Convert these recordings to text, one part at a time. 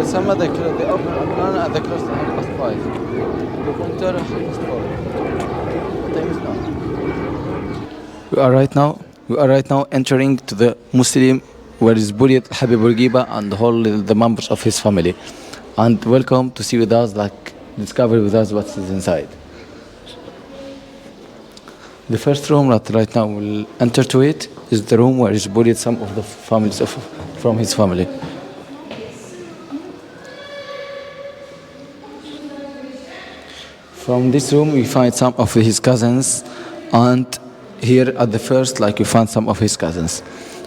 some other they open at 9 and they close at 5:30. The winter 4:30. Time is now. We are right now entering to the Mausoleum where is buried Habib Bourguiba and all the members of his family. And welcome to see with us, discover with us what is inside. The first room that right now we'll enter to it is the room where is buried some of the families from his family. From this room we find some of his cousins, and here at the first we find some of his cousins.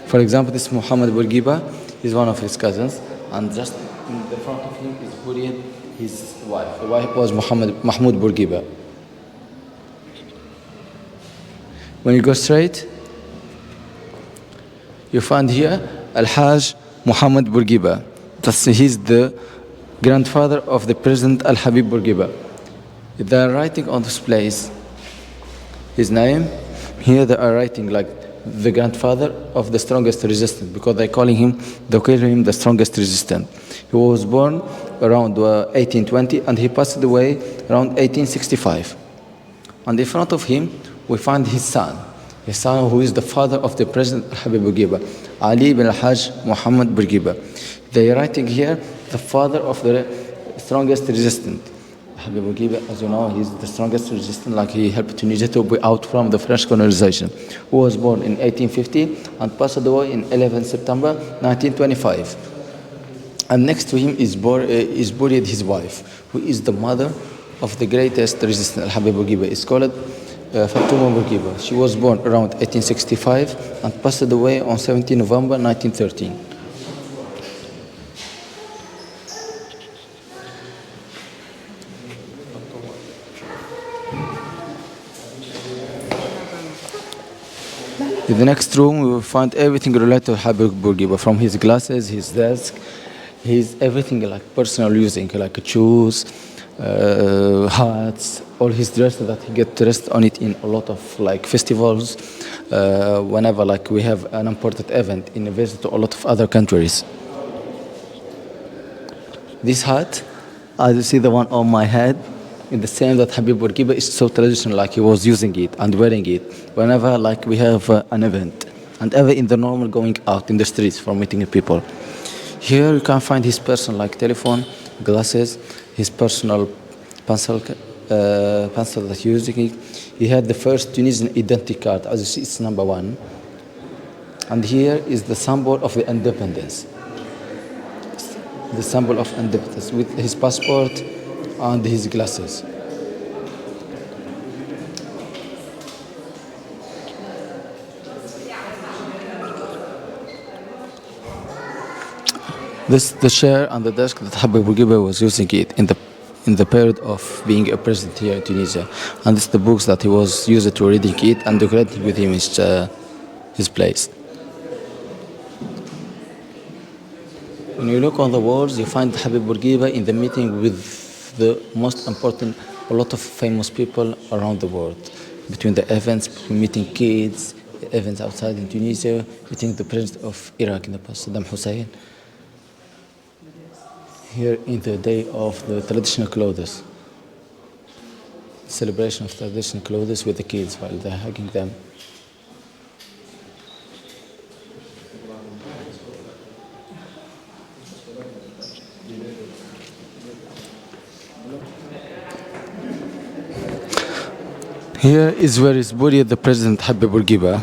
For example, this Muhammad Bourguiba is one of his cousins, and just in the front of him is buried his wife. The wife was Mahmoud Bourguiba. When you go straight, you find here Al-Hajj Muhammad Bourguiba. He's the grandfather of the President Al-Habib Bourguiba. They are writing on this place his name. Here they are writing the grandfather of the strongest resistant, because they call him the strongest resistant. He was born around 1820 and he passed away around 1865. And in front of him we find his son who is the father of the President Habib Bourguiba, Ali bin Al-Hajj Muhammad Bourguiba. They are writing here the father of the strongest resistant. Habib Bourguiba, as you know, he's the strongest resistant, he helped Tunisia to be out from the French colonization. Who was born in 1850 and passed away in 11 September 1925. And next to him is buried his wife, who is the mother of the greatest resistant, Al-Habib Bourguiba. It's called Fatouma Bourguiba. She was born around 1865 and passed away on 17 November 1913. In the next room, we will find everything related to Habib Bourguiba, from his glasses, his desk, everything personal using, shoes, hats, all his dress that he gets dressed on it in a lot of festivals, whenever we have an important event in a visit to a lot of other countries. This hat, as you see the one on my head, in the same that Habib Bourguiba is so traditional, he was using it and wearing it whenever we have an event, and ever in the normal going out in the streets for meeting people. Here you can find his personal telephone, glasses, his personal pencil that he using it. He had the first Tunisian identity card, as you see it's number 1. And here is the symbol of the independence. The symbol of independence with his passport and his glasses. This the chair and the desk that Habib Bourguiba was using it in the period of being a president here in Tunisia, and it's the books that he was used to reading it and decorating with him his place. When you look on the walls, you find Habib Bourguiba in the meeting with the most important, a lot of famous people around the world. Between the events, meeting kids, events outside in Tunisia, meeting the president of Iraq in the past, Saddam Hussein. Here in the day of the traditional clothes, celebration of traditional clothes with the kids while they're hugging them. Here is where is buried the President Habib Bourguiba,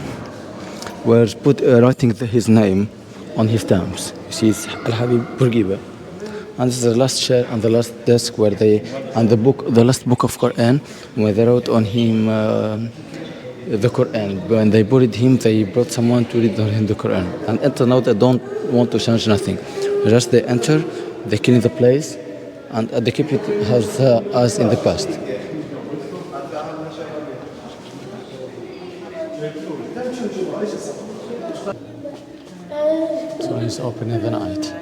where put writing his name on his tombs. You see, it's Al-Habib Bourguiba. And this is the last chair and the last desk where the last book of Quran, where they wrote on him the Quran. When they buried him, they brought someone to read on him the Quran. And until now, they don't want to change nothing. Just they enter, they clean the place, and they keep it as in the past. So it's open in the night.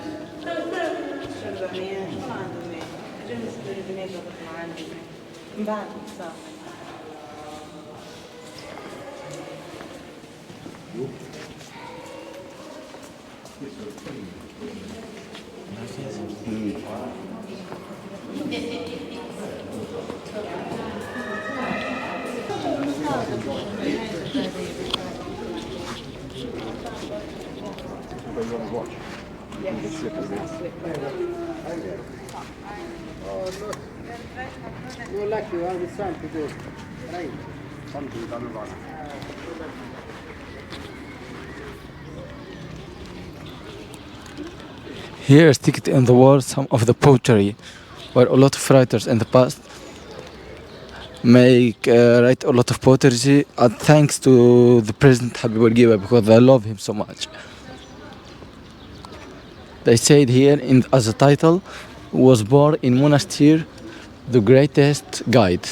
Here is ticket in the wall some of the pottery, where a lot of writers in the past write a lot of pottery, thanks to the President Habib Bourguiba, because I love him so much. They said here as a title, was born in Monastir, the greatest guide,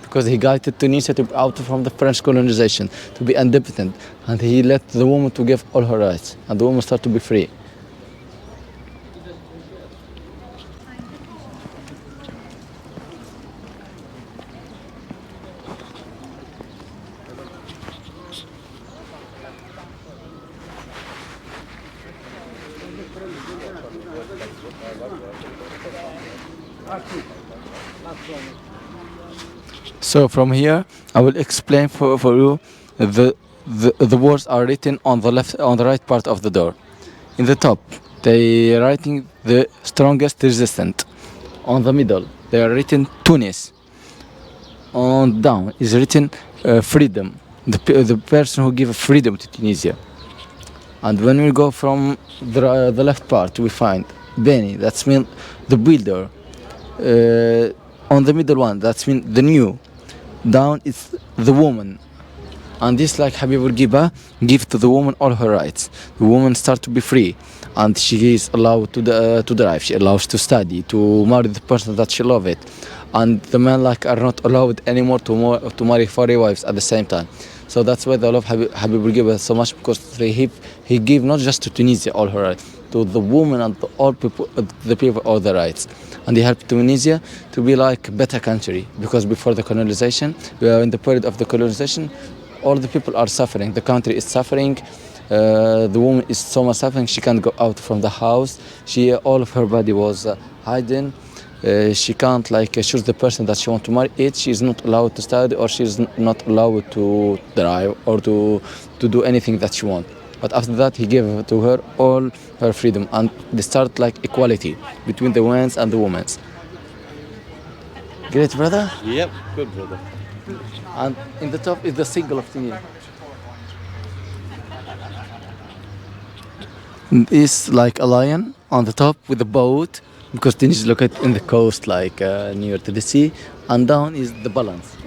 because he guided Tunisia to be out from the French colonization, to be independent, and he let the woman to give all her rights, and the woman start to be free. So from here, I will explain for you the words are written on the right part of the door. In the top, they are writing the strongest resistant. On the middle, they are written Tunis. On down is written freedom, the person who gave freedom to Tunisia. And when we go from the left part, we find Beni, that's mean the builder. On the middle one, that's mean the new. Down is the woman. And this, like Habib Bourguiba, give to the woman all her rights. The woman start to be free, and she is allowed to drive. She allows to study, to marry the person that she love it, and the men like are not allowed anymore to marry 40 wives at the same time. So that's why they love Habib Bourguiba so much, because he give not just to Tunisia all her rights, to the woman and to all people, the people all the rights. And he helped Tunisia to be like a better country, because before the colonization, we are in the period of the colonization, all the people are suffering. The country is suffering. The woman is so much suffering. She can't go out from the house. All of her body was hidden. She can't choose the person that she want to marry. She is not allowed to study, or she is not allowed to drive, or to do anything that she want. But after that, he gave to her all her freedom, and they start like equality between the men's and the women's. Great, brother. Yep, good brother. And in the top is the single of Tunisia. It's like a lion on the top with a boat, because Tunisia is located in the coast, near to the sea, and down is the balance.